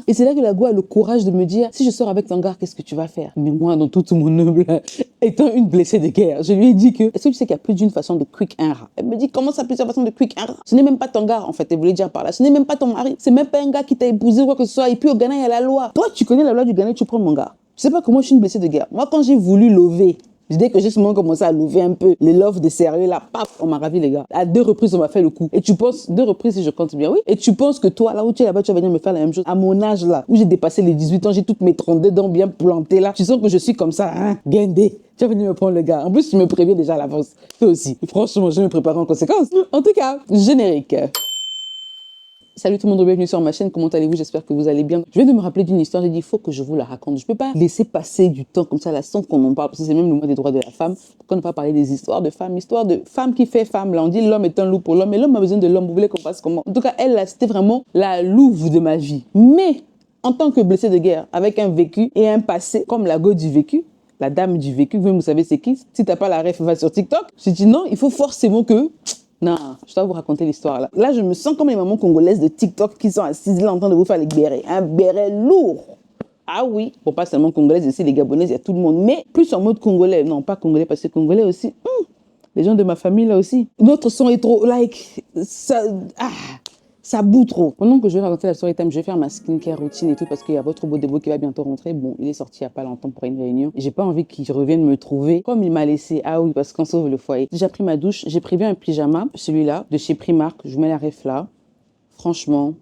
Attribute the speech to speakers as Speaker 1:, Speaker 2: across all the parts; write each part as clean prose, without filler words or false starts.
Speaker 1: Et c'est là que la go a le courage de me dire, si je sors avec ton gars, qu'est-ce que tu vas faire? Mais moi, dans tout mon noble, étant une blessée de guerre, je lui ai dit que, est-ce que tu sais qu'il y a plus d'une façon de quick un rat? Elle me dit, comment ça, plusieurs façons de quick un rat? Ce n'est même pas ton gars, en fait, elle voulait dire par là. Ce n'est même pas ton mari. C'est même pas un gars qui t'a épousé ou quoi que ce soit. Et puis au Ghana, il y a la loi. Toi, tu connais la loi du Ghana, tu prends mon gars. Je sais pas comment je suis une blessée de guerre. Moi, quand j'ai voulu lever, dès que j'ai seulement commencé à lever un peu les loves de sérieux, là, paf, on m'a ravi, les gars. À 2 reprises, on m'a fait le coup. Et tu penses, 2 reprises, si je compte bien, oui. Et tu penses que toi, là où tu es là-bas, tu vas venir me faire la même chose. À mon âge, là, où j'ai dépassé les 18 ans, j'ai toutes mes 32 dents bien plantées, là. Tu sens que je suis comme ça, hein, guindé. Tu vas venir me prendre le gars. En plus, tu me préviens déjà à l'avance. Toi aussi. Franchement, je vais me préparer en conséquence. En tout cas, générique. Salut tout le monde, bienvenue sur ma chaîne, comment allez-vous? J'espère que vous allez bien. Je viens de me rappeler d'une histoire, j'ai dit, il faut que je vous la raconte. Je ne peux pas laisser passer du temps comme ça, là, sans qu'on en parle, parce que c'est même le mois des droits de la femme. Pourquoi ne pas parler des histoires de femme qui fait femme, là. On dit l'homme est un loup pour l'homme, mais l'homme a besoin de l'homme, vous voulez qu'on fasse comment? En tout cas, elle, là, c'était vraiment la louve de ma vie. Mais, en tant que blessée de guerre, avec un vécu et un passé, comme la go du vécu, la dame du vécu, vous savez c'est qui? Si t'as pas la ref, va sur TikTok. Je dis non, il faut forcément que... Non, je dois vous raconter l'histoire là. Là, je me sens comme les mamans congolaises de TikTok qui sont assises là en train de vous faire les bérets. Un béret lourd. Ah oui. Bon, pas seulement congolaises, ici les gabonaises, il y a tout le monde. Mais plus en mode congolais. Non, pas congolais, parce que congolais aussi. Les gens de ma famille là aussi. Notre son est trop, ça bout trop. Pendant que je vais raconter la story time, je vais faire ma skincare routine et tout parce qu'il y a votre beau débo qui va bientôt rentrer. Bon, il est sorti il n'y a pas longtemps pour une réunion. J'ai pas envie qu'il revienne me trouver comme il m'a laissé. Ah oui, parce qu'on sauve le foyer. J'ai pris ma douche, j'ai prévu un pyjama, celui-là, de chez Primark. Je vous mets la ref là. Franchement,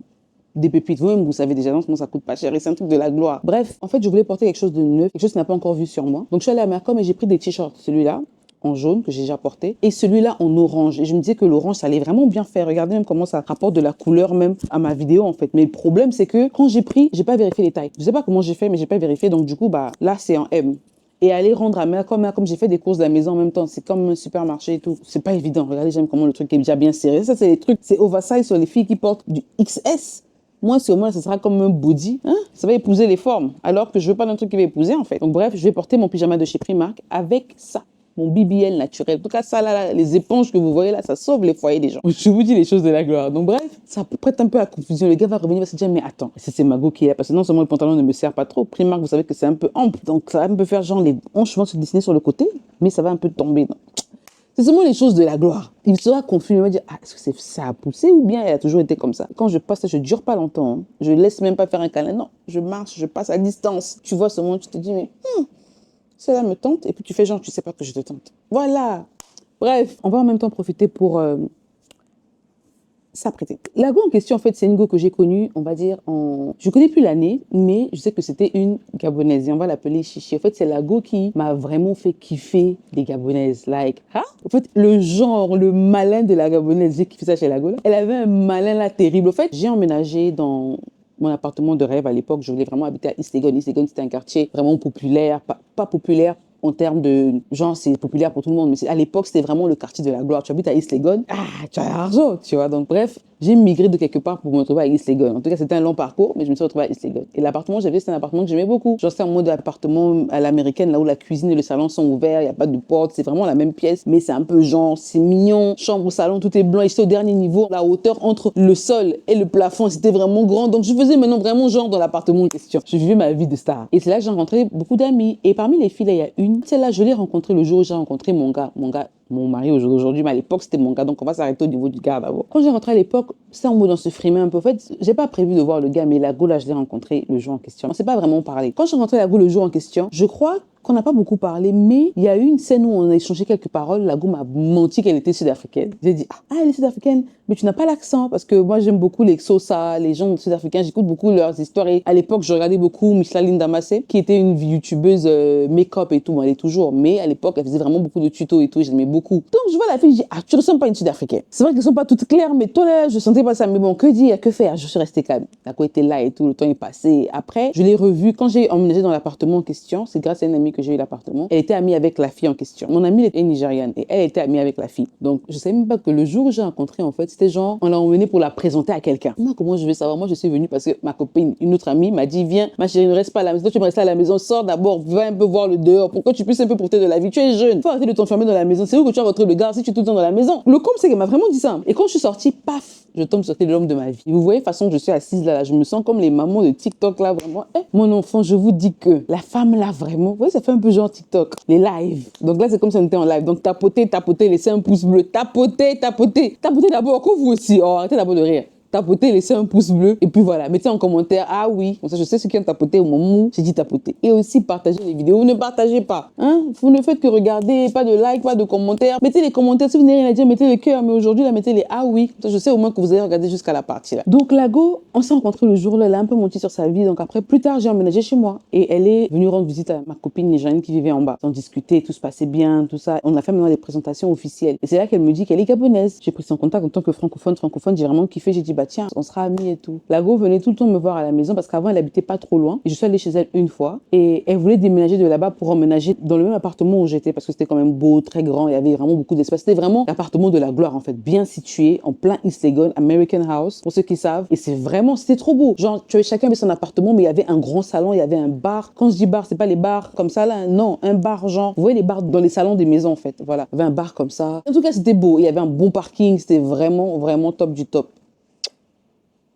Speaker 1: des pépites. Vous-même, vous savez déjà, non, ça coûte pas cher et c'est un truc de la gloire. Bref, en fait, je voulais porter quelque chose de neuf, quelque chose qui n'a pas encore vu sur moi. Donc, je suis allée à Mercom et j'ai pris des t-shirts. Celui-là, en jaune, que j'ai déjà porté, et celui-là en orange. Et je me disais que l'orange, ça allait vraiment bien faire. Regardez même comment ça rapporte de la couleur même à ma vidéo, en fait. Mais le problème, c'est que quand j'ai pris, j'ai pas vérifié les tailles. Je sais pas comment j'ai fait, mais j'ai pas vérifié. Donc, du coup, bah, là, c'est en M. Et aller rendre à Mercom, comme j'ai fait des courses de la maison en même temps, c'est comme un supermarché et tout. C'est pas évident. Regardez, j'aime comment le truc est déjà bien serré. Ça, c'est les trucs, c'est oversize sur les filles qui portent du XS. Moi, sur moi, ça sera comme un body. Hein? Ça va épouser les formes. Alors que je veux pas d'un truc qui va épouser, en fait. Donc, bref, je vais porter mon pyjama de chez Primark avec ça. Mon BBL naturel. En tout cas, ça, là, les éponges que vous voyez là, ça sauve les foyers des gens. Je vous dis les choses de la gloire. Donc, bref, ça prête un peu à confusion. Le gars va revenir, va se dire, mais attends, c'est ma go qui est là. Parce que non seulement le pantalon ne me sert pas trop. Primark, vous savez que c'est un peu ample. Donc, ça va un peu faire genre les hanches vont se dessiner sur le côté, mais ça va un peu tomber. C'est seulement les choses de la gloire. Il sera confus, il va dire, ah, est-ce que ça a poussé ou bien elle a toujours été comme ça? Quand je passe, je ne dure pas longtemps. Hein. Je laisse même pas faire un câlin. Non, je marche, je passe à distance. Tu vois ce moment, tu te dis, mais cela me tente. Et puis tu fais genre, tu sais pas que je te tente. Voilà. Bref, on va en même temps profiter pour s'apprêter. La go en question, en fait, c'est une go que j'ai connue, on va dire, je connais plus l'année, mais je sais que c'était une Gabonaise. Et on va l'appeler Chichi. En fait, c'est la go qui m'a vraiment fait kiffer les Gabonaises. Like, hein? En fait, le genre, le malin de la Gabonaise, j'ai kiffé ça chez la go. Là. Elle avait un malin là terrible. En fait, j'ai emménagé dans mon appartement de rêve à l'époque. Je voulais vraiment habiter à East Legon. East Legon, c'était un quartier vraiment populaire, pas populaire en termes de genre, c'est populaire pour tout le monde, mais à l'époque, c'était vraiment le quartier de la gloire. Tu habites à East Legon, tu as l'argent, tu vois. Donc, bref, j'ai migré de quelque part pour me retrouver à East Legon. En tout cas, c'était un long parcours, mais je me suis retrouvée à East Legon. Et l'appartement que j'avais, c'était un appartement que j'aimais beaucoup. Genre, c'est un mode appartement à l'américaine, là où la cuisine et le salon sont ouverts, il n'y a pas de porte, c'est vraiment la même pièce, mais c'est un peu genre, c'est mignon. Chambre, salon, tout est blanc. Et j'étais au dernier niveau, la hauteur entre le sol et le plafond, c'était vraiment grand. Donc, je faisais maintenant vraiment genre dans l'appartement en question. Je vivais ma vie de star. Et c'est là que j'ai rencontré beaucoup d'amis. Et parmi les filles, là, il y a une. Celle-là, je l'ai rencontrée le jour où j'ai rencontré mon gars, mon mari aujourd'hui, mais à l'époque, c'était mon gars. Donc, on va s'arrêter au niveau du gars d'abord. Quand j'ai rentré à l'époque, c'était en mode on se frimait un peu. En fait, j'ai pas prévu de voir le gars, mais la go, là, je l'ai rencontré le jour en question. On s'est pas vraiment parlé. Quand j'ai rencontré la go le jour en question, je crois qu'on n'a pas beaucoup parlé, mais il y a eu une scène où on a échangé quelques paroles. La go m'a menti qu'elle était sud-africaine. J'ai dit, elle est sud-africaine, mais tu n'as pas l'accent. Parce que moi, j'aime beaucoup les Xhosa, les gens sud-africains. J'écoute beaucoup leurs histoires. Et à l'époque, je regardais beaucoup Micheline Damassé, qui était une youtubeuse make-up et tout. Bon, elle est toujours, mais à l'époque, elle faisait vraiment beaucoup de tutos et tout. J'aimais beaucoup. Donc, je vois la fille, je dis, tu ressembles pas à une sud-africaine. C'est vrai qu'elles sont pas toutes claires, mais toi, là, je sentais pas ça. Mais bon, que dire, que faire? Je suis restée calme. La go était là et tout. Le temps est passé. Après, je l'ai revue. Quand j'ai emménagé dans l'appartement en question, c'est grâce à une amie que j'ai eu l'appartement. Elle était amie avec la fille en question. Mon amie était nigériane et elle était amie avec la fille. Donc, je savais même pas que le jour où j'ai rencontré, en fait, c'était genre, on l'a emmenée pour la présenter à quelqu'un. Moi, comment je vais savoir? Moi, je suis venue parce que ma copine, une autre amie, m'a dit, viens, ma chérie, ne reste pas à la maison. Tu peux rester à la maison, sors d'abord, va un peu voir le dehors pour que tu puisses un peu profiter de la vie. Tu es jeune. Faut arrêter de t'enfermer dans la maison. C'est où que tu vas retrouver le gars si tu es tout le temps dans la maison? Le com, c'est qu'elle m'a vraiment dit ça. Et quand je suis sortie, paf, je tombe sur l'homme de ma vie. Vous voyez, de toute façon, je suis assise là, je me sens comme les mamans de TikTok là, vraiment. Mon enfant, je vous dis que la femme là, vraiment, vous voyez, ça fait un peu genre TikTok, les lives. Donc là, c'est comme si on était en live. Donc tapotez, laissez un pouce bleu, tapotez d'abord, que vous aussi. Oh, arrêtez d'abord de rire. Tapotez, laissez un pouce bleu et puis voilà, mettez en commentaire, ah oui, comme ça je sais ceux qui ont tapoté au moment où j'ai dit tapoter. Et aussi partagez les vidéos, vous ne partagez pas, hein, vous ne faites que regarder, pas de like, pas de commentaires, mettez les commentaires, si vous n'avez rien à dire, mettez le cœur, mais aujourd'hui là, mettez les ah oui, je sais au moins que vous avez regardé jusqu'à la partie là. Donc Lago, on s'est rencontrés le jour là, elle a un peu menti sur sa vie, donc après, plus tard, j'ai emménagé chez moi et elle est venue rendre visite à ma copine Néjanine qui vivait en bas. On discutait, tout se passait bien, tout ça, on a fait maintenant des présentations officielles et c'est là qu'elle me dit qu'elle est gabonaise. J'ai pris son contact en tant que francophone, j'ai vraiment kiffé, j'ai dit bah tiens, on sera amis et tout. Lago venait tout le temps me voir à la maison parce qu'avant elle habitait pas trop loin et je suis allée chez elle une fois et elle voulait déménager de là-bas pour emménager dans le même appartement où j'étais parce que c'était quand même beau, très grand, il y avait vraiment beaucoup d'espace. C'était vraiment l'appartement de la gloire en fait, bien situé en plein East Legon, American House pour ceux qui savent, et c'était trop beau. Genre tu avais chacun avait son appartement mais il y avait un grand salon, il y avait un bar. Quand je dis bar, c'est pas les bars comme ça là, non, un bar genre, vous voyez les bars dans les salons des maisons en fait. Voilà, il y avait un bar comme ça. En tout cas, c'était beau, il y avait un bon parking, c'était vraiment top du top.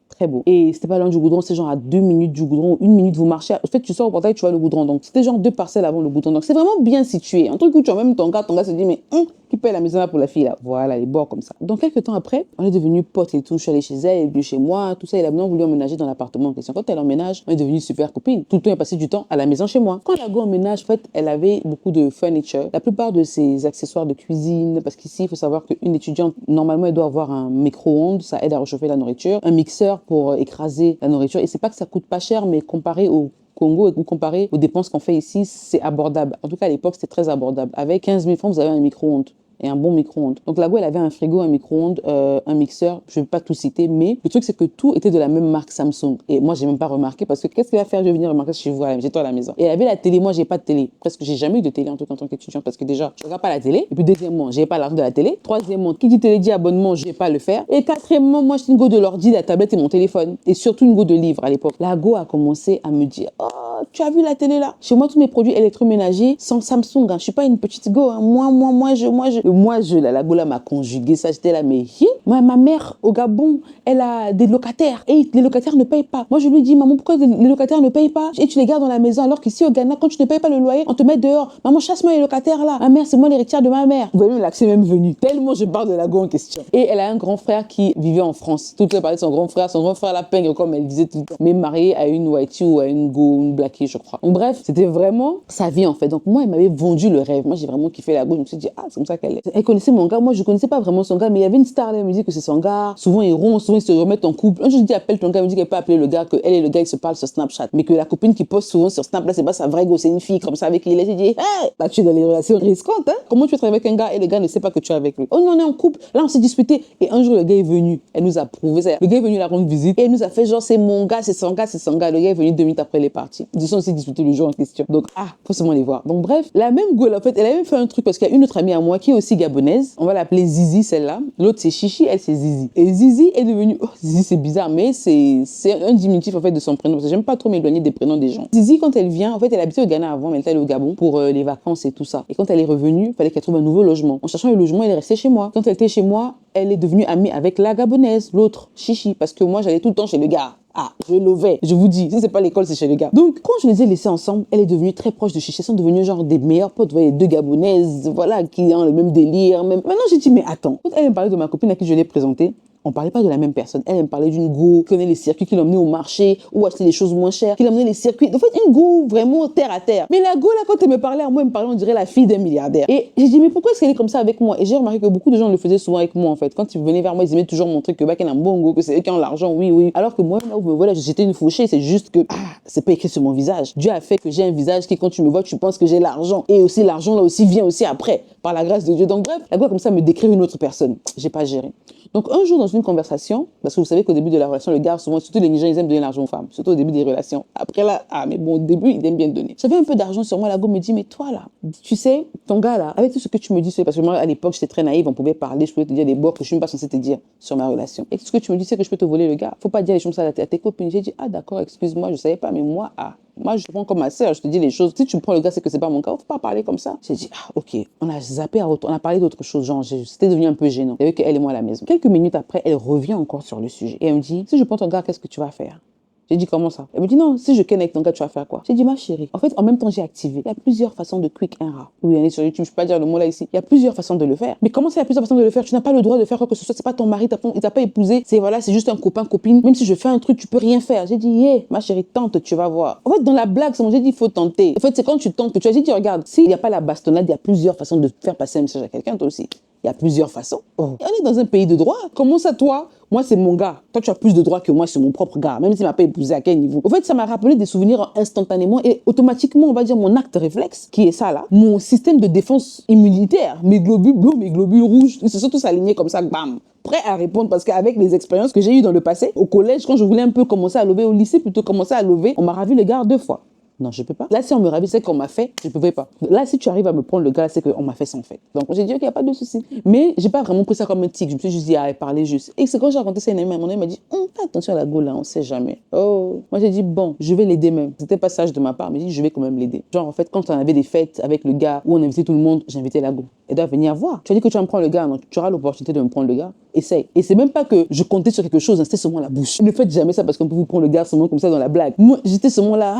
Speaker 1: Très beau. Et c'était pas loin du goudron, c'est genre à 2 minutes du goudron, 1 minute vous marchez. En fait, tu sors au portail, tu vois le goudron. Donc, c'était genre 2 parcelles avant le goudron. Donc, c'est vraiment bien situé. Un truc où tu as même ton gars se dit, mais qui paye la maison là pour la fille là? Voilà, les bords comme ça. Donc, quelques temps après, on est devenus potes et tout. Je suis allée chez elle, elle est venue chez moi, tout ça. Elle a maintenant voulu emménager dans l'appartement en question. Quand elle emménage, on est devenus super copines. Tout le temps, elle passait du temps à la maison chez moi. Quand Lago emménage, en fait, elle avait beaucoup de furniture. La plupart de ses accessoires de cuisine, parce qu'ici, il faut savoir qu'une étudiante, normalement, elle doit avoir un micro-ondes, ça aide à réchauffer la nourriture, un mixeur pour écraser la nourriture. Et c'est pas que ça coûte pas cher, mais comparé au Congo et comparé aux dépenses qu'on fait ici, c'est abordable. En tout cas, à l'époque, c'était très abordable. Avec 15 000 francs, vous avez un micro-ondes. Et un bon micro-ondes. Donc Lago, elle avait un frigo, un micro-ondes, un mixeur, je ne vais pas tout citer, mais le truc c'est que tout était de la même marque Samsung. Et moi, j'ai même pas remarqué parce que qu'est-ce qu'il va faire? Je vais venir remarquer chez vous, chez toi à la maison. Et elle avait la télé, moi j'ai pas de télé. Presque j'ai jamais eu de télé en tout cas en tant qu'étudiante parce que déjà, je regarde pas la télé. Et puis deuxièmement, j'ai pas l'argent de la télé. Troisièmement, qui dit télé dit abonnement, je vais pas le faire. Et quatrièmement, moi je suis une go de l'ordi, la tablette et mon téléphone. Et surtout une go de livres à l'époque. Lago a commencé à me dire, oh, tu as vu la télé là? Chez moi, tous mes produits électroménagers sont Samsung. Hein. Je suis pas une petite go. Hein. Moi, je, la Lago là m'a conjugué ça. J'étais là, mais ma mère au Gabon, elle a des locataires et les locataires ne payent pas. Moi, je lui dis, maman, pourquoi les locataires ne payent pas? Et tu les gardes dans la maison alors qu'ici au Ghana, quand tu ne payes pas le loyer, on te met dehors. Maman, chasse-moi les locataires là. Ma mère, c'est moi l'héritière de ma mère. Vous voyez, l'accès même venu. Tellement je parle de Lago en question. Et elle a un grand frère qui vivait en France. Tout le temps, elle parlait de son grand frère. Son grand frère la peigne, comme elle disait tout le temps. Mais marié à une whitey ou à une go, une blackie, je crois. Donc, bref, c'était vraiment sa vie en fait. Donc moi, elle m'avait vendu le rêve. Moi, j'ai vraiment kiffé Lago. Je me suis dit, ah, c'est comme ça qu'elle est. Elle connaissait mon gars. Moi, je connaissais pas vraiment son gars, mais il y avait une star là, elle me dit que c'est son gars. Souvent, ils rompent, souvent, ils se remettent en couple. Un jour, je dis, appelle ton gars. Elle me dit qu'elle peut appeler le gars, que elle et le gars, ils se parlent sur Snapchat. Mais que la copine qui poste souvent sur Snap, là, c'est pas sa vraie go, c'est une fille comme ça avec qui il est. J'ai dit, hey, là, tu es dans les relations risquantes, hein. Comment tu es avec un gars et le gars ne sait pas que tu es avec lui? Oh, on est en couple. Là, on s'est disputé. Et un jour, le gars est venu. Elle nous a prouvé ça. Le gars est venu la rendre visite. Et elle nous a fait genre, c'est mon gars, c'est son gars, c'est son gars. Le gars est venu 2 minutes après les parties. Ils se sont disputés le jour en question. Donc, faut seulement les voir. Donc, bref, la même go, en fait, elle a même fait un truc parce qu'il y a une autre amie à moi qui est aussi gabonaise. On va l'appeler Zizi, celle-là. L'autre, c'est Chichi, elle, c'est Zizi. Et Zizi est devenue, Zizi, c'est bizarre, mais c'est un diminutif, en fait, de son prénom. Parce que j'aime pas trop m'éloigner des prénoms des gens. Zizi, quand elle vient, en fait, elle habitait au Ghana avant, mais elle était allée au Gabon pour les vacances et tout ça. Et quand elle est revenue, il fallait qu'elle trouve un nouveau logement. En cherchant le logement, elle est restée chez moi. Quand elle était chez moi, elle est devenue amie avec la gabonaise, l'autre, Chichi, parce que moi, j'allais tout le temps chez le gars. Ah, je lovais. Je vous dis, si c'est pas l'école, c'est chez les gars. Donc, quand je les ai laissés ensemble, elle est devenue très proche de Chichi. Elles sont devenues genre des meilleures potes. Vous voyez, 2 Gabonaises, voilà, qui ont le même délire. Même. Maintenant, j'ai dit, mais attends. Quand elle me parlait de ma copine à qui je l'ai présentée, on parlait pas de la même personne. Elle me parlait d'une go qui connaît les circuits, qui l'emmenait au marché ou acheter des choses moins chères, qui l'emmenait les circuits. En fait, une go vraiment terre à terre. Mais la go, là, quand elle me parlait à moi, elle me parlait, on dirait la fille d'un milliardaire. Et j'ai dit, mais pourquoi est-ce qu'elle est comme ça avec moi? Et j'ai remarqué que beaucoup de gens le faisaient souvent avec moi, en fait. Quand ils venaient vers moi, ils aimaient toujours montrer que bah, qu'elle a un bon go, que c'est eux qui ont l'argent, oui, oui. Alors que moi, là où me voilà, j'étais une fauchée, c'est juste que, c'est pas écrit sur mon visage. Dieu a fait que j'ai un visage qui, quand tu me vois, tu penses que j'ai l'argent. Et aussi, l'argent, là aussi, vient aussi après, par la grâce de Dieu. Donc, bref, la go, comme ça, me décrire une autre personne. J'ai pas géré. Donc, un jour, dans une conversation, parce que vous savez qu'au début de la relation, le gars, souvent, surtout les Nigériens, ils aiment donner l'argent aux femmes, surtout au début des relations. Après là, mais bon, au début, ils aiment bien donner. J'avais un peu d'argent sur moi, la go me dit, mais toi là, tu sais, ton gars là, avec tout ce que tu me dis, parce que moi, à l'époque, j'étais très naïve, on pouvait parler, je pouvais te dire des bords que je suis même pas censée te dire sur ma relation. Et tout ce que tu me dis, c'est que je peux te voler le gars. Faut pas dire les choses à tes copines. J'ai dit, ah d'accord, excuse-moi, je savais pas, mais moi, Moi, je te prends comme ma sœur, je te dis les choses. Si tu me prends le gars, c'est que c'est pas mon cas, faut pas parler comme ça. J'ai dit, ah, ok, on a zappé à autre, on a parlé d'autre chose, genre, c'était devenu un peu gênant. Il y avait qu'elle et moi à la maison. Quelques minutes après, elle revient encore sur le sujet. Et elle me dit, si je prends ton gars, qu'est-ce que tu vas faire? J'ai dit, comment ça? Elle me dit, non, si je ken avec ton gars, tu vas faire quoi? J'ai dit, ma chérie. En fait, en même temps, j'ai activé. Il y a plusieurs façons de quick and raw. Oui, elle est sur YouTube, je peux pas dire le mot là ici. Il y a plusieurs façons de le faire. Mais comment ça, il y a plusieurs façons de le faire? Tu n'as pas le droit de faire quoi que ce soit. C'est pas ton mari, il t'a pas épousé. C'est voilà, c'est juste un copain, copine. Même si je fais un truc, tu peux rien faire. J'ai dit, yeah, ma chérie, tente, tu vas voir. En fait, dans la blague, j'ai dit, il faut tenter. En fait, c'est quand tu tentes que tu as dit, regarde, s'il n'y a pas la bastonnade, il y a plusieurs façons de faire passer un message à quelqu'un, toi aussi. Il y a plusieurs façons. Oh. On est dans un pays de droit. Comment ça, toi? Moi, c'est mon gars. Toi, tu as plus de droits que moi sur mon propre gars, même s'il ne m'a pas épousé à quel niveau. En fait, ça m'a rappelé des souvenirs instantanément et automatiquement, on va dire, mon acte réflexe, qui est ça là, mon système de défense immunitaire, mes globules bleus, mes globules rouges, ils se sont tous alignés comme ça, bam, prêts à répondre parce qu'avec les expériences que j'ai eues dans le passé, au collège, quand je voulais un peu commencer à lever, au lycée plutôt commencer à lever, on m'a ravi le gars 2 fois. Non, je peux pas. Là, si on me ravit, c'est qu'on m'a fait, je ne pouvais pas. Là, si tu arrives à me prendre le gars, c'est qu'on m'a fait sans fait. Donc, j'ai dit, ok, il n'y a pas de souci. Mais j'ai pas vraiment pris ça comme un tic. Je me suis juste dit, ah, parler juste. Et c'est quand j'ai raconté ça à une amie, mon ami m'a dit, fais attention à la go là, on sait jamais. Oh. Moi, j'ai dit, bon, je vais l'aider même. C'était pas sage de ma part, mais j'ai dit, je vais quand même l'aider. Genre, en fait, quand on avait des fêtes avec le gars où on invitait tout le monde, j'invitais la go. Elle doit venir voir. Tu as dit que tu vas me prendre le gars, donc tu auras l'opportunité de me prendre le gars. Essaye. Et c'est même pas que je comptais sur quelque chose, c'était seulement la bouche. Ne faites jamais ça parce qu'on peut vous prendre le gars seulement comme ça dans la blague. Moi, j'étais seulement là,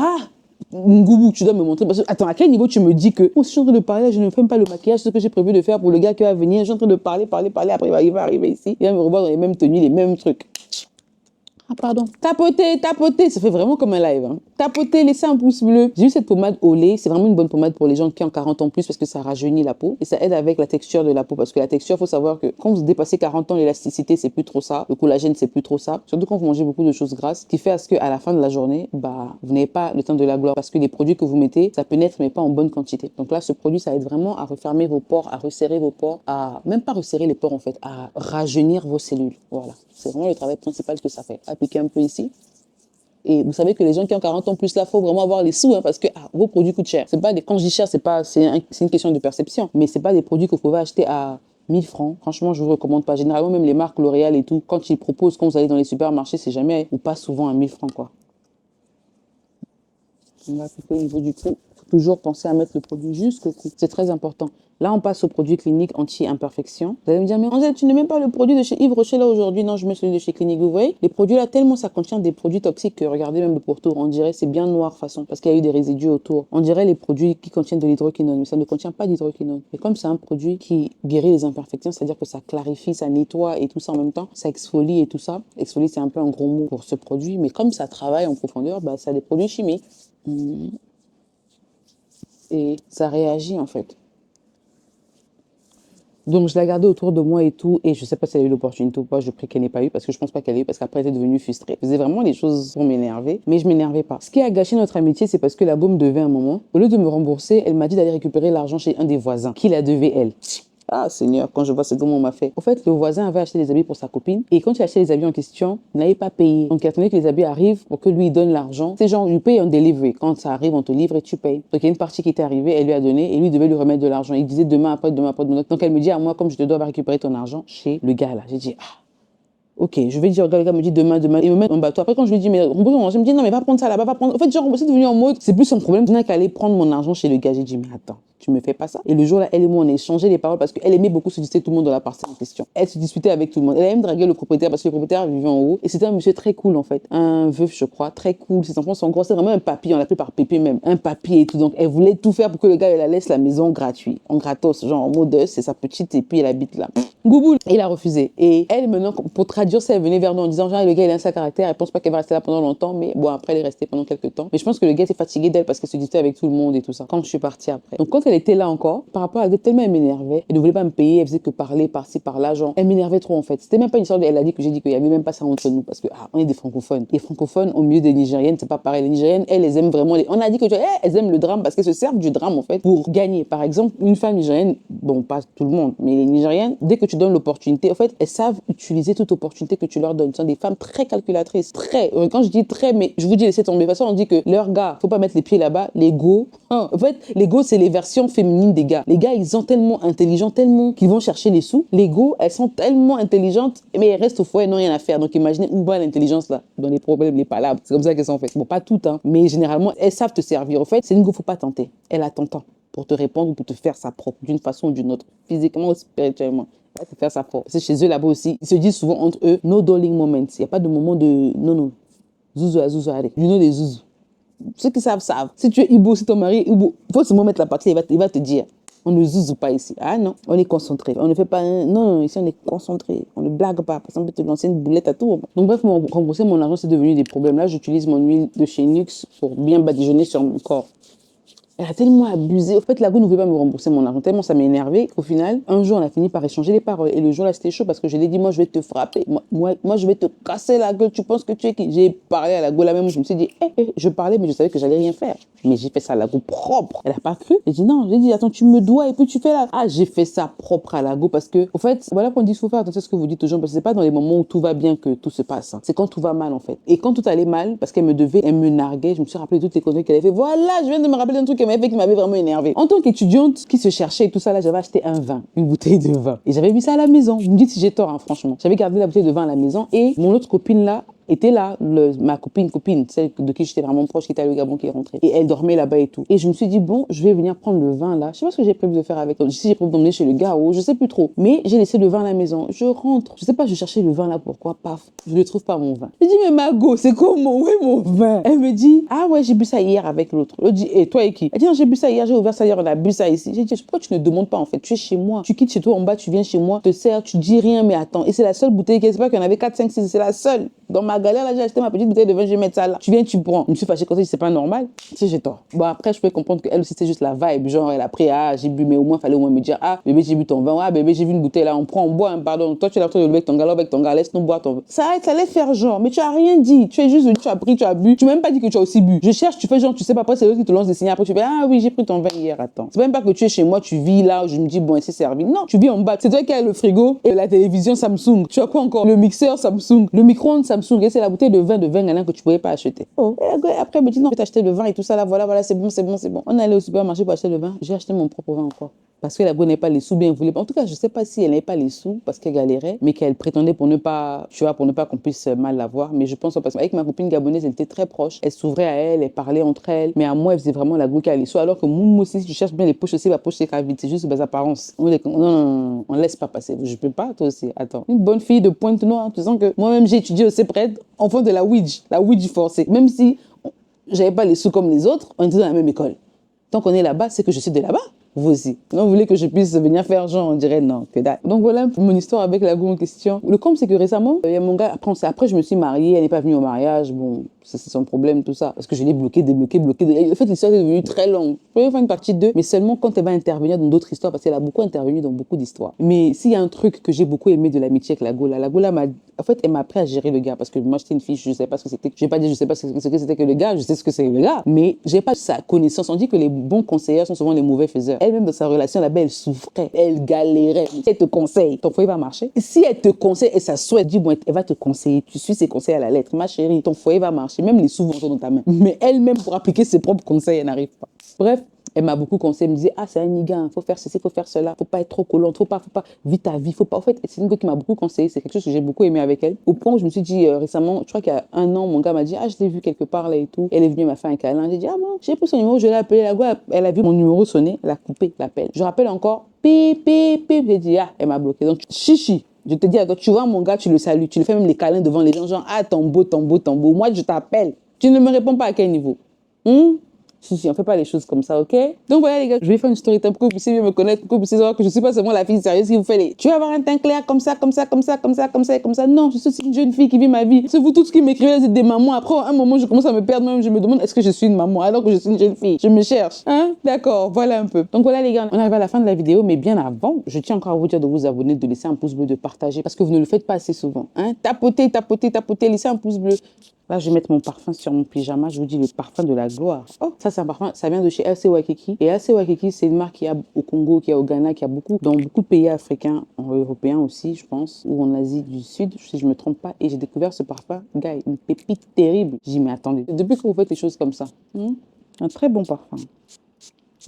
Speaker 1: Ngoubou, tu dois me montrer. Parce que, attends, à quel niveau tu me dis que je suis en train de parler, je ne fais même pas le maquillage, ce que j'ai prévu de faire pour le gars qui va venir. Je suis en train de parler, après il va arriver ici, il va me revoir dans les mêmes tenues, les mêmes trucs. Ah pardon. Tapoter, ça fait vraiment comme un live. Hein. Tapoter, laisser un pouce bleu. J'ai eu cette pommade au lait, c'est vraiment une bonne pommade pour les gens qui ont 40 ans plus parce que ça rajeunit la peau et ça aide avec la texture de la peau parce que la texture, faut savoir que quand vous dépassez 40 ans, l'élasticité c'est plus trop ça, le collagène c'est plus trop ça. Surtout quand vous mangez beaucoup de choses grasses, ce qui fait à ce qu'à la fin de la journée, vous n'avez pas le temps de la gloire parce que les produits que vous mettez, ça pénètre mais pas en bonne quantité. Donc là, ce produit, ça aide vraiment à refermer vos pores, à resserrer vos pores, à même pas resserrer les pores en fait, à rajeunir vos cellules. Voilà. C'est vraiment le travail principal que ça fait. Appliquer un peu ici. Et vous savez que les gens qui ont 40 ans plus là, il faut vraiment avoir les sous hein, parce que vos produits coûtent cher. C'est pas des, quand je dis cher, c'est une question de perception. Mais c'est pas des produits que vous pouvez acheter à 1000 francs. Franchement, je vous recommande pas. Généralement, même les marques L'Oréal et tout, quand ils proposent, quand vous allez dans les supermarchés, c'est jamais ou pas souvent à 1000 francs quoi. On va couper au niveau du cou. Toujours penser à mettre le produit jusqu'au cou. C'est très important. Là, on passe au produit clinique anti-imperfection. Vous allez me dire, mais Angèle, tu n'as même pas le produit de chez Yves Rocher là aujourd'hui. Non, je mets celui de chez Clinique. Vous voyez, les produits là, tellement ça contient des produits toxiques que regardez même le pourtour. On dirait c'est bien noir façon parce qu'il y a eu des résidus autour. On dirait les produits qui contiennent de l'hydroquinone, mais ça ne contient pas d'hydroquinone. Et comme c'est un produit qui guérit les imperfections, c'est-à-dire que ça clarifie, ça nettoie et tout ça en même temps, ça exfolie et tout ça. Exfolie, c'est un peu un gros mot pour ce produit, mais comme ça travaille en profondeur, ça a des produits chimiques. Et ça réagit en fait. Donc, je l'ai gardée autour de moi et tout. Et je sais pas si elle a eu l'opportunité ou pas. Je prie qu'elle n'ait pas eu parce que je pense pas qu'elle ait eu parce qu'après, elle était devenue frustrée. Elle faisait vraiment les choses pour m'énerver. Mais je m'énervais pas. Ce qui a gâché notre amitié, c'est parce que la baume devait un moment. Au lieu de me rembourser, elle m'a dit d'aller récupérer l'argent chez un des voisins qui la devait elle. Ah Seigneur, quand je vois ce comment on m'a fait. En fait, le voisin avait acheté des habits pour sa copine et quand il a acheté les habits en question, il n'avait pas payé. Donc il attendait que les habits arrivent pour que lui donne l'argent. C'est genre, lui paye en delivery. Quand ça arrive, on te livre et tu payes. Donc il y a une partie qui était arrivée, elle lui a donné et lui devait lui remettre de l'argent. Il disait demain après, demain après, demain. Donc elle me dit à moi, comme je te dois récupérer ton argent chez le gars là. J'ai dit, ok, je vais dire, le gars me dit demain, il me met en bateau. Après, quand je lui dis, mais rembourse, je me dis, non, mais va prendre ça là-bas, va prendre. En fait, genre, c'est devenu en mode, c'est plus un problème. Je n'ai qu'à aller prendre mon argent chez le gars. J'ai dit, mais attends, tu me fais pas ça. Et le jour là, elle et moi, on a échangé les paroles parce qu'elle aimait beaucoup se disputer tout le monde dans la partie en question. Elle se disputait avec tout le monde. Elle a même dragué le propriétaire parce que le propriétaire vivait en haut. Et c'était un monsieur très cool en fait. Un veuf, je crois, très cool. Ses enfants sont gros. C'est vraiment un papy, on l'appelait par Pépé même. Un papy et tout. Donc, elle voulait tout faire pour que le gars, il la laisse la maison gratuit. En gratos, genre en mode, c'est sa petite et puis elle habite là. Gouboul. Et il a refusé. Et elle, maintenant, pour traduire ça, elle venait vers nous en disant, genre, le gars, il a un sale caractère. Elle pense pas qu'elle va rester là pendant longtemps. Mais bon, après, elle est restée pendant quelques temps. Mais je pense que le gars était fatigué d'elle parce qu'elle se disputait avec tout le monde et tout ça. Quand je suis partie après. Donc, quand elle était là encore, par rapport à elle, tellement elle m'énervait. Elle ne voulait pas me payer. Elle faisait que parler par-ci, par-là. Genre, elle m'énervait trop en fait. C'était même pas une histoire elle a dit que j'ai dit qu'il y avait même pas ça entre nous parce que, on est des francophones. Les francophones, au milieu des Nigériennes, c'est pas pareil. Les Nigériennes, elles aiment vraiment on a dit que, elles aiment le drame parce qu'elles se servent du drame en fait pour gagner. Par exemple, une femme nigérienne, bon, pas tout le monde, mais les Nigériennes, dès que tu donnes l'opportunité, en fait, elles savent utiliser toute opportunité que tu leur donnes. Ce sont des femmes très calculatrices, très. Quand je dis très, mais je vous dis laissez tomber. De toute façon, on dit que leur gars, faut pas mettre les pieds là-bas. L'ego, en fait, l'ego, c'est les versions version féminine des gars. Les gars, ils sont tellement intelligents, tellement qu'ils vont chercher les sous. Les go, elles sont tellement intelligentes, mais elles restent au foyer, n'ont rien à faire. Donc imaginez où va l'intelligence là, dans les problèmes, les palabres. C'est comme ça qu'elles sont faites. Bon, pas toutes, hein, mais généralement, elles savent te servir. Au fait, c'est une go, faut pas tenter. Elle attend tant pour te répondre ou pour te faire sa propre, d'une façon ou d'une autre, physiquement ou spirituellement. Elle va te faire sa propre. C'est chez eux là-bas aussi. Ils se disent souvent entre eux, no darling moments. Il n'y a pas de moment de non, non. Zouzou, allez. You know les zouzous. Ceux qui savent, savent. Si tu es Ibo, si ton mari est Ibo, il faut seulement mettre la partie, il va te dire. On ne zouze pas ici. Ah non, on est concentré. On ne fait pas un... Non, ici on est concentré. On ne blague pas. Parce qu'on peut te lancer une boulette à tout. Donc bref, pour rembourser mon argent, c'est devenu des problèmes. Là, j'utilise mon huile de chez Nux pour bien badigeonner sur mon corps. Elle a tellement abusé. En fait, la go ne voulait pas me rembourser mon argent. Tellement ça m'a énervé qu'au final, un jour, on a fini par échanger les paroles. Et le jour-là, c'était chaud parce que je lui ai dit, moi, je vais te frapper. Moi, je vais te casser la gueule. Tu penses que tu es qui? J'ai parlé à la go là même. Je me suis dit, je parlais, mais je savais que j'allais rien faire. Mais j'ai fait ça à la go propre. Elle a pas cru. J'ai dit, non. J'ai dit, attends, tu me dois et puis tu fais là. Ah, j'ai fait ça propre à la go parce que, au fait, voilà qu'on dit, il faut faire attention à ce que vous dites aux gens parce que c'est pas dans les moments où tout va bien que tout se passe. Hein. C'est quand tout va mal, en fait. Et quand tout allait mal, parce qu'elle me devait, elle me narguait, je me suis rappelé toutes les conneries qu'elle avait fait. Voilà, je viens de me rappeler d'un truc qu'elle m'avait fait qui m'avait vraiment énervé. En tant qu'étudiante qui se cherchait et tout ça, là, j'avais acheté un vin, une bouteille de vin. Et j'avais mis ça à la maison. Vous me dites si j'ai tort, hein, franchement. J'avais gardé la bouteille de vin à la maison et mon autre copine là, était là, ma copine, celle de qui j'étais vraiment proche, qui était allée au Gabon, qui est rentrée. Et elle dormait là-bas et tout. Et je me suis dit, bon, je vais venir prendre le vin là. Je sais pas ce que j'ai prévu de faire avec. Si j'ai prévu d'emmener chez le Gao, je sais plus trop. Mais j'ai laissé le vin à la maison. Je rentre. Je sais pas, je cherchais le vin là, pourquoi, paf. Je ne trouve pas mon vin. Je dis, mais Mago, c'est comment? Où est mon vin? Elle me dit, ah ouais, j'ai bu ça hier avec l'autre. Je dis, et toi et qui? Elle dit, non, j'ai bu ça hier, j'ai ouvert ça hier, on a bu ça ici. J'ai dit, pourquoi tu ne demandes pas en fait? Tu es chez moi. Tu quittes chez toi en bas, tu viens chez moi, te sers, tu dis rien, mais attends. Et c'est la seule bouteille, c'est pas qu'il y en avait 4, 5, 6, c'est la seule. Dans ma galère, là, j'ai acheté ma petite bouteille de vin, je vais mettre ça là. Tu viens, tu prends. Je me suis fâchée quand c'est pas normal. Si j'ai tort. Bon, après, je peux comprendre qu'elle aussi, c'est juste la vibe. Genre, elle a pris, ah, j'ai bu, mais au moins, fallait au moins me dire, ah, bébé, j'ai bu ton vin. Ah, bébé, j'ai vu une bouteille là, on prend, on boit, hein, pardon. Toi, tu es là, tu es avec ton gars, avec ton gars, laisse-nous boire ton vin. Ça allait faire genre, mais tu as rien dit. Tu es juste, tu as pris, tu as bu. Tu m'as même pas dit que tu as aussi bu. Je cherche, tu fais genre, tu sais pas, après, c'est eux qui te lancent des signaux. Après, tu fais, ah oui, j'ai pris ton vin hier, attends. C'est même pas que tu es chez moi, tu vis là, où je me dis, bon, c'est servi. Non, tu vis en bas. C'est toi qui as le frigo et la télévision Samsung. Tu as quoi encore? Le mixeur Samsung, le micro-ondes Samsung, et c'est la bouteille de vin galant que tu pouvais pas acheter. Oh, et après, elle me dit, non, je vais t'acheter le vin et tout ça là, voilà, c'est bon. On est allé au supermarché pour acheter le vin. J'ai acheté mon propre vin encore. Parce que la go n'avait pas les sous, bien voulait pas. En tout cas, je sais pas si elle n'avait pas les sous parce qu'elle galérait, mais qu'elle prétendait pour ne pas, tu vois, pour ne pas qu'on puisse mal la voir. Mais je pense parce qu'avec ma copine gabonaise, elle était très proche. Elle s'ouvrait à elle, elle parlait entre elles. Mais à moi, elle faisait vraiment la go qui a les sous. Alors que moi aussi, si tu cherches bien les poches aussi, la poche c'est vite. C'est juste des apparences. Non, on laisse pas passer. Je peux pas, toi aussi. Attends. Une bonne fille de Pointe-Noire, tu sens que moi-même j'ai étudié au CEPRED, enfant de la Ouija forcée. Même si j'avais pas les sous comme les autres, on était dans la même école. Tant qu'on est là-bas, c'est que je suis de là-bas. Vous aussi. Non, vous voulez que je puisse venir faire genre, on dirait non, que dalle. Donc voilà mon histoire avec la go en question. Le com, c'est que récemment, il y a mon gars, après je me suis mariée, elle n'est pas venue au mariage, bon, c'est son problème, tout ça. Parce que je l'ai bloqué, débloqué. En fait, l'histoire est devenue très longue. Je vais faire une partie 2, mais seulement quand elle va intervenir dans d'autres histoires, parce qu'elle a beaucoup intervenu dans beaucoup d'histoires. Mais s'il y a un truc que j'ai beaucoup aimé de l'amitié avec la go là m'a, en fait, elle m'a appris à gérer le gars, parce que moi, j'étais une fille, je ne sais pas ce que c'était. Je vais pas dire, je sais pas ce que c'était que le gars, je sais ce que c'est le gars, mais j'ai pas sa connaissance. On dit que les bons conseillers sont souvent les mauvais faiseurs. Elle-même, dans sa relation là-bas, elle souffrait, elle galérait. Elle te conseille, ton foyer va marcher. Si elle te conseille et ça souhaite, dis bon, elle va te conseiller. Tu suis ses conseils à la lettre. Ma chérie, ton foyer va marcher. Même les sous vont dans ta main. Mais elle-même, pour appliquer ses propres conseils, elle n'arrive pas. Bref. Elle m'a beaucoup conseillé, elle me disait, ah, c'est un niga, faut faire ceci, faut faire cela, faut pas être trop collante, faut pas, vite ta vie, faut pas. En fait, c'est une go qui m'a beaucoup conseillé, c'est quelque chose que j'ai beaucoup aimé avec elle. Au point où je me suis dit récemment, je crois qu'il y a un an, mon gars m'a dit, ah, je l'ai vu quelque part là et tout. Elle est venue, elle m'a fait un câlin. J'ai dit, ah bon, j'ai pris son numéro, je l'ai appelé, la go, elle a vu mon numéro sonner, elle a coupé l'appel. Je rappelle encore, pip. J'ai dit, ah, elle m'a bloqué. Donc, chichi. Je te dis, tu vois mon gars, tu le salues, tu le fais même les câlins devant les gens, genre, ah, ton beau. Moi, je t'appelle. Tu ne me réponds pas à quel niveau? Si, on fait pas les choses comme ça, ok? Donc voilà les gars, je vais faire une story time pour que vous puissiez me connaître, pour que vous puissiez savoir que je suis pas seulement la fille sérieuse qui vous fait les... Tu vas avoir un teint clair comme ça. Non, je suis aussi une jeune fille qui vit ma vie. C'est vous tous qui m'écrivez, vous êtes des mamans. Après, à un moment, je commence à me perdre même, je me demande est-ce que je suis une maman alors que je suis une jeune fille. Je me cherche, hein? D'accord, voilà un peu. Donc voilà les gars, on arrive à la fin de la vidéo, mais bien avant, je tiens encore à vous dire de vous abonner, de laisser un pouce bleu, de partager, parce que vous ne le faites pas assez souvent, hein? Tapotez, laissez un pouce bleu. Là, je vais mettre mon parfum sur mon pyjama. Je vous dis le parfum de la gloire. Oh, ça, c'est un parfum. Ça vient de chez LC Waikiki. Et LC Waikiki, c'est une marque qui a au Congo, qui a au Ghana, qui a beaucoup, dans beaucoup de pays africains, européens aussi, je pense, ou en Asie du Sud, si je ne me trompe pas. Et j'ai découvert ce parfum. Gars, une pépite terrible. J'y m'y attendais. Depuis que vous faites des choses comme ça, un très bon parfum.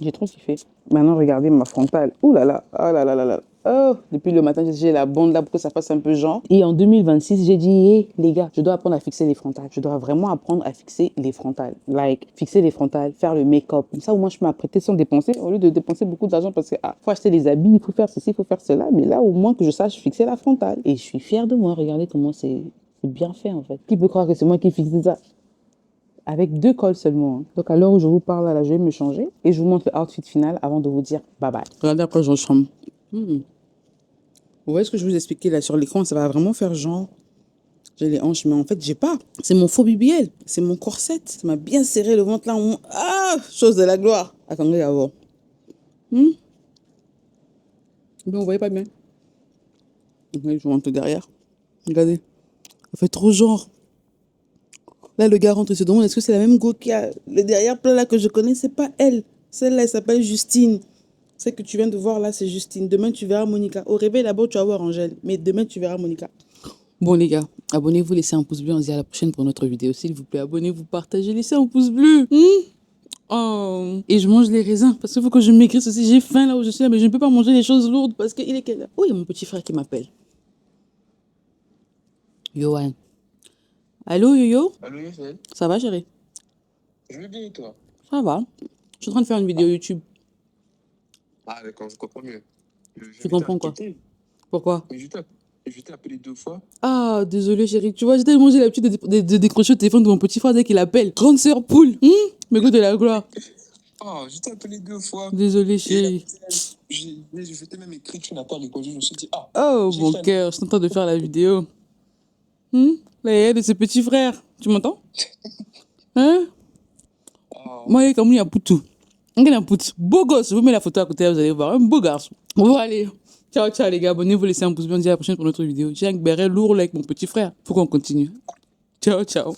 Speaker 1: J'ai trop kiffé. Maintenant, regardez ma frontale. Ouh là là, oh là là là là. Oh, depuis le matin, j'ai la bande là pour que ça fasse un peu genre. Et en 2026, j'ai dit, hé, les gars, je dois apprendre à fixer les frontales. Je dois vraiment apprendre à fixer les frontales. Like, fixer les frontales, faire le make-up. Comme ça, au moins, je peux m'apprêter sans dépenser, au lieu de dépenser beaucoup d'argent parce que, faut acheter des habits, il faut faire ceci, il faut faire cela. Mais là, au moins que je sache fixer la frontale. Et je suis fière de moi. Regardez comment c'est bien fait, en fait. Qui peut croire que c'est moi qui fixe ça? Avec 2 cols seulement. Hein. Donc à l'heure où je vous parle, là, je vais me changer et je vous montre le outfit final avant de vous dire bye bye. Regardez après je ressemble. Vous voyez ce que je vous expliquais là sur l'écran, ça va vraiment faire genre j'ai les hanches, mais en fait j'ai pas. C'est mon faux BBL, c'est mon corset. Ça m'a bien serré le ventre là. Ah, chose de la gloire. Attendez d'abord. Mais vous voyez pas bien. Oui, je vous montre derrière. Regardez, ça fait trop genre. Là, le gars rentre et se demande est-ce que c'est la même go qui a le derrière plat là que je connais? C'est pas elle. Celle-là, elle s'appelle Justine. Celle que tu viens de voir là, c'est Justine. Demain, tu verras Monica. Au réveil, d'abord, tu vas voir Angèle. Mais demain, tu verras Monica. Bon, les gars, abonnez-vous, laissez un pouce bleu. On se dit à la prochaine pour notre vidéo. S'il vous plaît, abonnez-vous, partagez, laissez un pouce bleu. Oh. Et je mange les raisins parce qu'il faut que je maigrisse aussi. J'ai faim là où je suis là, mais je ne peux pas manger les choses lourdes parce qu'il est quelle heure? Oh, il y a mon petit frère qui m'appelle. Yoann. Allô, Yo-Yo?
Speaker 2: Allô, Youssef?
Speaker 1: Ça va, chérie?
Speaker 2: Je vais bien et toi?
Speaker 1: Ça va. Je suis en train de faire une vidéo YouTube.
Speaker 2: Ah, d'accord, je comprends mieux.
Speaker 1: Tu comprends quoi? Pourquoi?
Speaker 2: Mais je t'ai appelé 2 fois.
Speaker 1: Ah, désolé, chérie. Tu vois, j'ai tellement j'ai l'habitude de décrocher le téléphone de mon petit frère dès qu'il appelle. Grande sœur poule. Mais goût de la gloire.
Speaker 2: Oh, je t'ai appelé 2 fois.
Speaker 1: Désolé,
Speaker 2: Et
Speaker 1: chérie.
Speaker 2: je t'ai même écrit, tu n'as pas répondu. Je me suis dit, ah,
Speaker 1: Oh,
Speaker 2: j'ai
Speaker 1: mon
Speaker 2: fait un-
Speaker 1: cœur, je suis en train de faire la vidéo. Là, il y a de ses petits frères. Tu m'entends? Hein?
Speaker 2: Oh,
Speaker 1: Moi, il est comme lui, il y a Poutou. Il y a Poutou. Beau gosse. Je vous mets la photo à côté, vous allez voir. Un beau garçon. Bon, allez. Ciao, ciao, les gars. Abonnez-vous, laissez un pouce bleu. On se dit à la prochaine pour notre vidéo. J'ai un béret lourd là avec mon petit frère. Faut qu'on continue. Ciao, ciao.